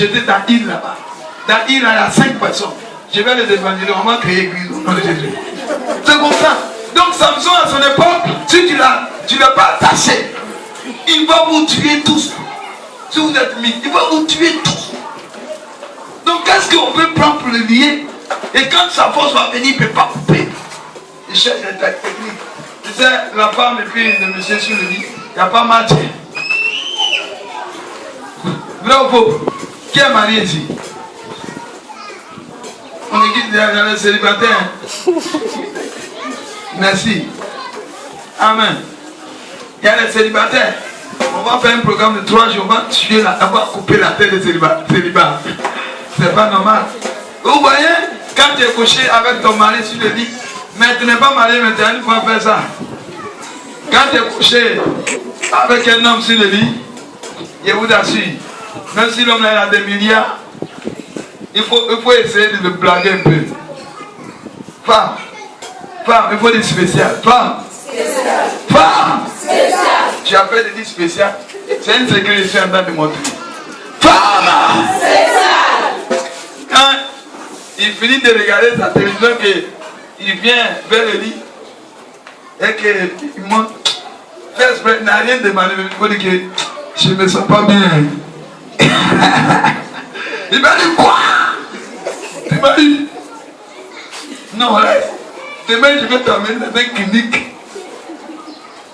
J'étais dans l'île là-bas. Dans l'île, il y a 5 personnes. Je vais les évangéliser, on va créer l'église au nom de Jésus. C'est comme ça. Donc Samson à son époque, si tu ne l'as pas attaché, il va vous tuer tous. Si vous êtes mis, il va vous tuer tous. Donc qu'est-ce qu'on peut prendre pour le lier? Et quand sa force va venir, il ne peut pas couper. Il cherche des techniques. Tu sais, la femme et puis le monsieur sur le lit, il n'y a pas match. Bravo. Qui est marié ici? On est qui dans les célibataires? Merci. Amen. Il y a les célibataires. On va faire un programme de 3 jours. On va tuer on va couper la tête des célibats. C'est pas normal. Vous voyez, quand tu es couché avec ton mari sur le lit, mais tu n'es pas marié, mais tu as une fois fait ça. Quand tu es couché avec un homme sur le lit, je vous assure, même si l'homme a des milliards, il faut essayer de le blaguer un peu. Femme, il faut dire spécial. Femme, tu as fait des dits spécial. C'est un secret que je suis en train de montrer. Femme, quand il finit de regarder sa télévision, il vient vers le lit et qu'il monte, fait exprès, n'a rien demandé, mais il faut dire que je ne me sens pas bien. Il m'a dit quoi? Tu m'as dit non, reste. Demain je vais t'amener dans une clinique.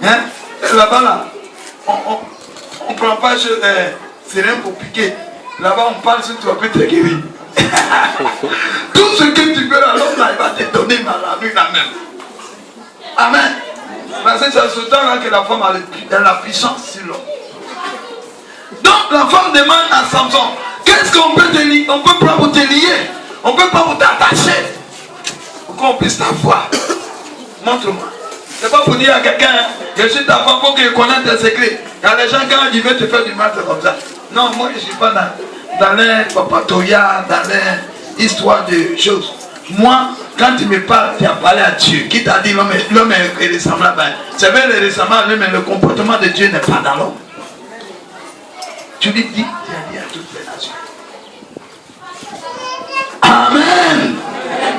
Hein? Là-bas, là, on ne prend pas c'est rien pour piquer. Là-bas, on parle si tu vas peut te guérir. Tout ce que tu veux, l'homme là, il va te donner la nuit là même. Amen. Parce que c'est à ce temps-là que la femme a la puissance sur l'homme. Donc la femme demande à Samson, qu'est-ce qu'on peut te lier? On peut pas vous te lier. On peut pas vous t'attacher. Pour qu'on puisse t'avoir. Montre-moi. C'est pas pour dire à quelqu'un, je suis ta femme pour qu'il connaisse tes secrets. Il y a des gens quand ils veulent te faire du mal, c'est comme ça. Non, moi je ne suis pas dans les papatoyas, dans les histoires de choses. Moi, quand tu me parles, tu as parlé à Dieu. Qui t'a dit l'homme est ressemblable? C'est vrai, le ressemblable, mais le comportement de Dieu n'est pas dans l'homme. Tu lui dis, tu as dit à toutes les nations. Amen.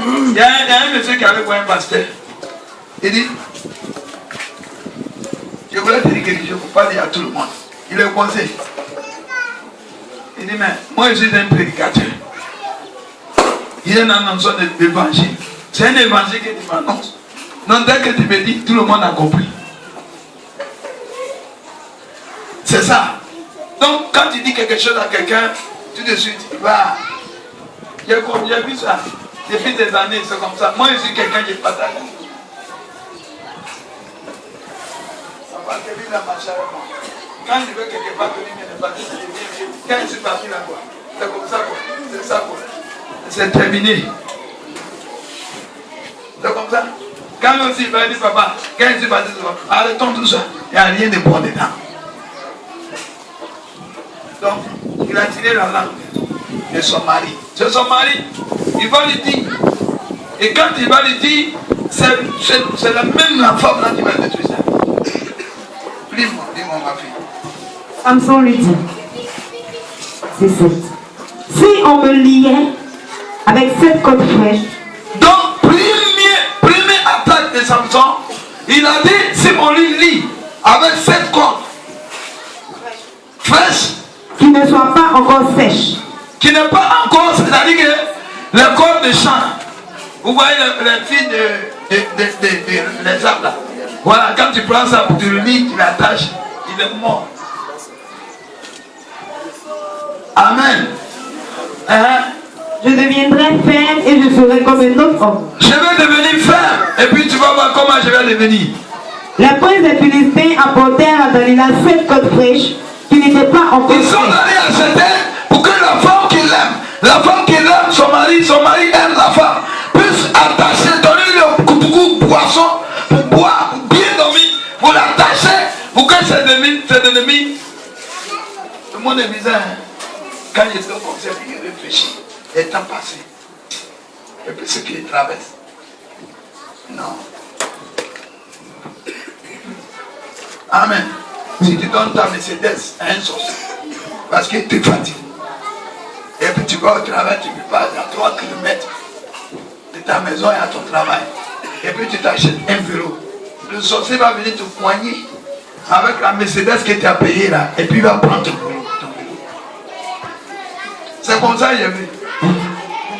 Il y a un monsieur qui avait un pasteur. Il dit, je voulais te dire quelque chose, il ne faut pas dire à tout le monde. Il est conseil. Il dit, mais moi je suis un prédicateur. Il est un annonceur de l'évangile. C'est un évangile que tu m'annonces. Donc dès que tu me dis, tout le monde a compris. C'est ça. Donc quand tu dis quelque chose à quelqu'un, tout de suite, il va. J'ai vu ça. Depuis des années, c'est comme ça. Moi je suis quelqu'un qui partage. Quand je veux quelque part que l'une n'est pas quand je suis parti là-bas, c'est comme ça quoi. C'est ça quoi. C'est terminé. C'est comme ça. Quand aussi il va dire papa, quand je suis parti là-bas, arrêtons tout ça. Il n'y a rien de bon dedans. Donc, il a tiré la langue de son mari. C'est son mari. Il va lui dire. Et quand il va lui dire, c'est la même la femme là qui va détruire ça. Dis-moi, ma fille. Samson lui dit, c'est 7. Si on me liait avec 7 côtes fraîches. Donc, première attaque de Samson, il a dit, si on lui lie avec 7 côtes fraîches, qui ne soient pas encore sèches. Qui n'est pas encore, c'est-à-dire que les côtes de champ, vous voyez les filles des arbres là. Voilà, quand tu prends ça pour te le lis, tu l'attaches, il est mort. Amen. Je deviendrai ferme et je serai comme un autre homme. Je vais devenir ferme et puis tu vas voir comment je vais devenir. Les princes des Philistins apportèrent à Dalila 7 côtes fraîches qui n'étaient pas encore Ils sont allés acheter pour que la femme qu'il aime, son mari aime la femme, puisse attacher, donner le poisson pour boire, pour bien dormir, pour l'attacher, pour que ses ennemis, le monde est bizarre. Quand il est au conseil, il réfléchit, le temps passé. Et puis ce qu'il traverse. Non. Amen. Si tu donnes ta Mercedes à un sorcier, parce que tu es fatigué, Et puis tu vas au travail, tu passes à 3 km de ta maison et à ton travail. Et puis tu t'achètes un vélo. Le sorcier va venir te poigner avec la Mercedes que tu as payée là. Et puis il va prendre ton vélo. C'est comme ça qu'il y avait.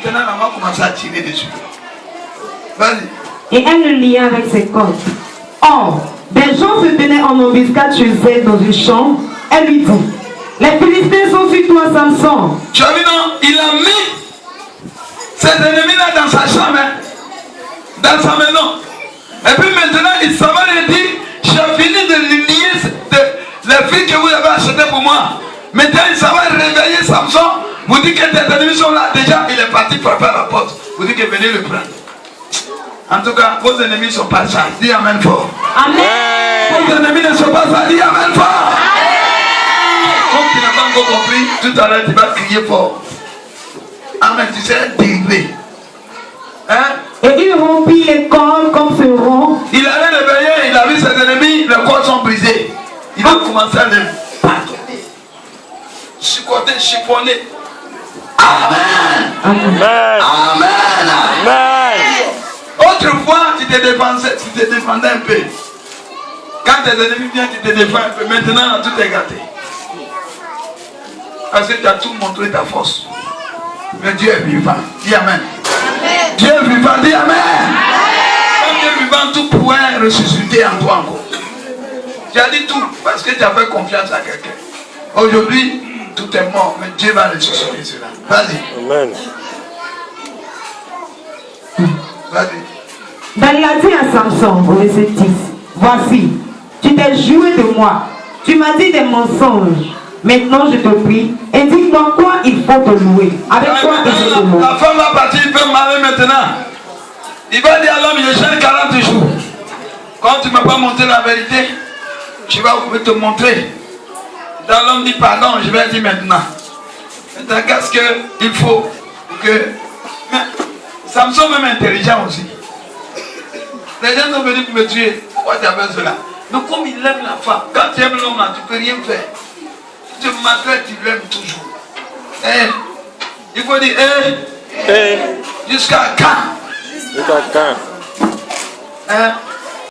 Maintenant, on va commencer à tirer dessus. Vas-y. Et elle le lia avec ses cordes. Or, des gens se tenaient en embuscade chez elle dans une chambre. Elle lui dit, les Philistins sont sur toi, Samson. Tu as vu, non? Il a mis ses ennemis-là dans sa chambre, hein? Dans sa maison. Et puis maintenant, il s'en va et dit, j'ai fini de lier les filles que vous avez achetées pour moi. Maintenant, il s'en va réveiller Samson. Vous dites que tes ennemis sont là. Déjà, il est parti frapper à la porte. Vous dites que venez le prendre. En tout cas, vos ennemis ne sont pas ça. Dis Amen fort. Amen. Vos ennemis ne sont pas ça. Dis Amen fort. Comme tu n'as pas encore compris, tout à l'heure, tu vas crier fort. Amen, tu sais, dérivé. Hein? Et il rompit les cordes comme ce rond. Il allait réveiller, il a vu ses ennemis, les cordes sont brisées. Il a commencé à les pardonner. Chicoter, chiffonner. Amen. Amen. Amen. Amen. Autrefois, tu te défendais un peu. Quand tes ennemis viennent, tu te défends un peu. Maintenant, tout est gâté. Parce que tu as tout montré ta force. Mais Dieu est vivant. Dis Amen. Amen. Dieu est vivant. Dis Amen. Quand Dieu est vivant, tout pourrait ressusciter en toi encore. Tu as dit tout parce que tu as fait confiance à quelqu'un. Aujourd'hui, tout est mort, mais Dieu va ressusciter cela. Vas-y. Amen. Vas-y. Ben, il a dit à Samson, au verset 10, voici, tu t'es joué de moi, tu m'as dit des mensonges. Maintenant je te prie, indique-moi quoi il faut te louer. Avec quoi il faut te louer. La femme va partir, il peut marier maintenant. Il va dire à l'homme, je gêne 40 jours. Quand tu ne m'as pas montré la vérité, je vais te montrer. Dans l'homme dit pardon, je vais dire maintenant. Maintenant, qu'est-ce qu'il faut que... Mais Samson même intelligent aussi. Les gens sont venus pour me tuer. Pourquoi tu as fait cela? Donc comme il aime la femme, quand tu aimes l'homme là, tu ne peux rien faire. Tu maltraites, tu l'aimes toujours. Il faut dire, jusqu'à quand? Jusqu'à quand?